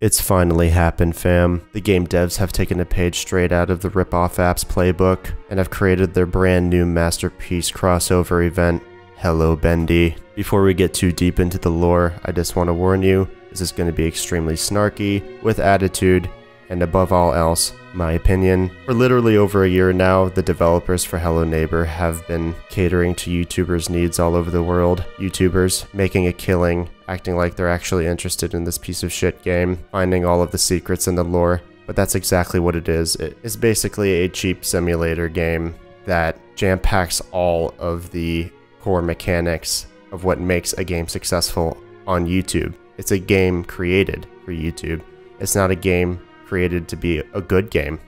It's finally happened, fam. The game devs have taken a page straight out of the Rip-Off Apps playbook and have created their brand new masterpiece crossover event, Hello Bendy. Before we get too deep into the lore, I just want to warn you, this is going to be extremely snarky, with attitude, and above all else, my opinion. For literally over a year now, the developers for Hello Neighbor have been catering to YouTubers' needs all over the world. YouTubers making a killing, acting like they're actually interested in this piece of shit game, finding all of the secrets in the lore, but that's exactly what it is. It is basically a cheap simulator game that jam-packs all of the core mechanics of what makes a game successful on YouTube. It's a game created for YouTube. It's not a game created to be a good game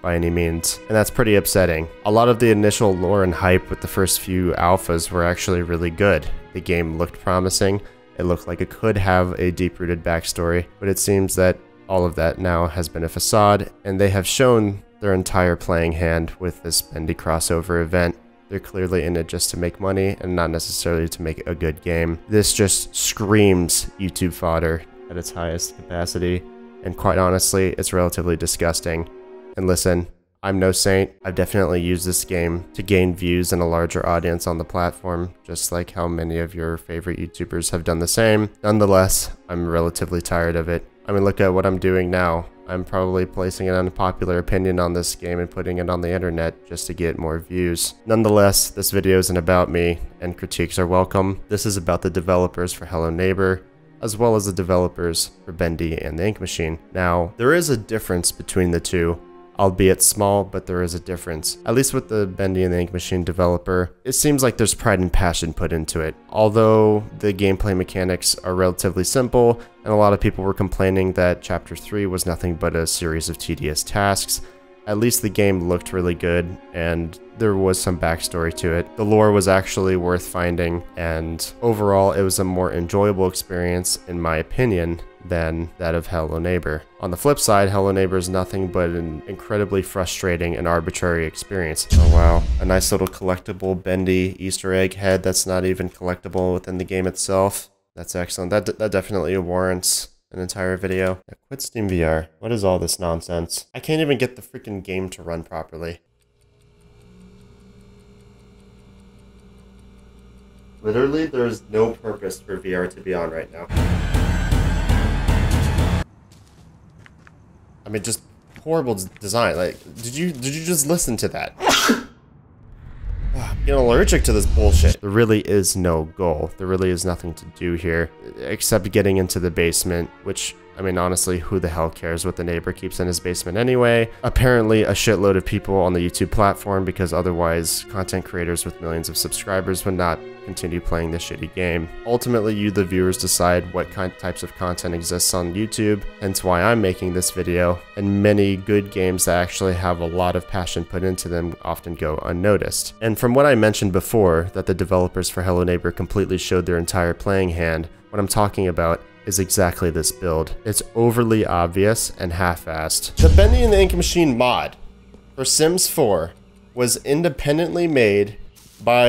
by any means, and that's pretty upsetting. A lot of the initial lore and hype with the first few alphas were actually really good. The game looked promising, it looked like it could have a deep-rooted backstory, but it seems that all of that now has been a facade, and they have shown their entire playing hand with this Bendy crossover event. They're clearly in it just to make money and not necessarily to make a good game. This just screams YouTube fodder at its highest capacity. And quite honestly, it's relatively disgusting. And listen, I'm no saint. I've definitely used this game to gain views and a larger audience on the platform, just like how many of your favorite YouTubers have done the same. Nonetheless, I'm relatively tired of it. I mean, look at what I'm doing now. I'm probably placing an unpopular opinion on this game and putting it on the internet just to get more views. Nonetheless, this video isn't about me, and critiques are welcome. This is about the developers for Hello Neighbor, as well as the developers for Bendy and the Ink Machine. Now, there is a difference between the two, albeit small, but there is a difference. At least with the Bendy and the Ink Machine developer, it seems like there's pride and passion put into it. Although the gameplay mechanics are relatively simple, and a lot of people were complaining that Chapter 3 was nothing but a series of tedious tasks, at least the game looked really good, and there was some backstory to it. The lore was actually worth finding, and overall it was a more enjoyable experience, in my opinion, than that of Hello Neighbor. On the flip side, Hello Neighbor is nothing but an incredibly frustrating and arbitrary experience. Oh wow, a nice little collectible Bendy Easter egg head that's not even collectible within the game itself. That's excellent. That definitely warrants an entire video. Quit Steam VR. What is all this nonsense? I can't even get the freaking game to run properly. Literally, there's no purpose for VR to be on right now. I mean, just horrible design. Like, did you just listen to that? I'm getting allergic to this bullshit. There really is no goal. There really is nothing to do here, except getting into the basement, which, I mean, honestly, who the hell cares what the neighbor keeps in his basement anyway? Apparently, a shitload of people on the YouTube platform, because otherwise, content creators with millions of subscribers would not continue playing this shitty game. Ultimately, you, the viewers, decide what types of content exists on YouTube, hence why I'm making this video, and many good games that actually have a lot of passion put into them often go unnoticed. And from what I mentioned before, that the developers for Hello Neighbor completely showed their entire playing hand, what I'm talking about is exactly this build. It's overly obvious and half-assed. The Bendy and the Ink Machine mod for Sims 4 was independently made by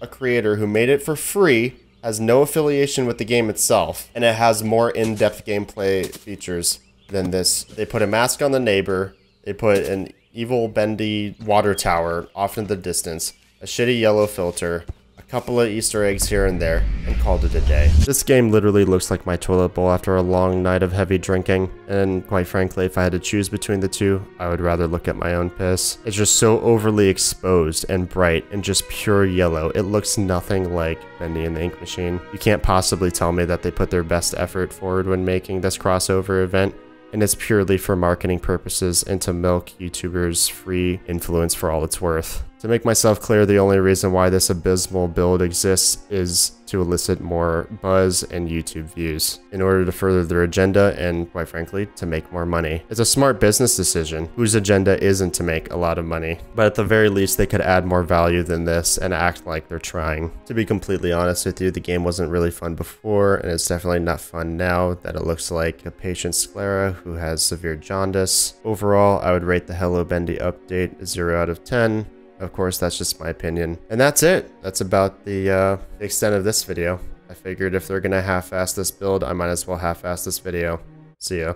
a creator who made it for free, has no affiliation with the game itself, and it has more in-depth gameplay features than this. They put a mask on the neighbor, they put an evil Bendy water tower off in the distance, a shitty yellow filter, a couple of Easter eggs here and there, and called it a day. This game literally looks like my toilet bowl after a long night of heavy drinking, and quite frankly, if I had to choose between the two, I would rather look at my own piss. It's just so overly exposed and bright and just pure yellow. It looks nothing like Bendy and the Ink Machine. You can't possibly tell me that they put their best effort forward when making this crossover event, and it's purely for marketing purposes and to milk YouTubers' free influence for all it's worth. To make myself clear, the only reason why this abysmal build exists is to elicit more buzz and YouTube views in order to further their agenda and, quite frankly, to make more money. It's a smart business decision whose agenda isn't to make a lot of money, but at the very least they could add more value than this and act like they're trying. To be completely honest with you, the game wasn't really fun before, and it's definitely not fun now that it looks like a patient sclera who has severe jaundice. Overall, I would rate the Hello Bendy update a 0 out of 10. Of course, that's just my opinion. And that's it. That's about the extent of this video. I figured if they're gonna half-ass this build, I might as well half-ass this video. See ya.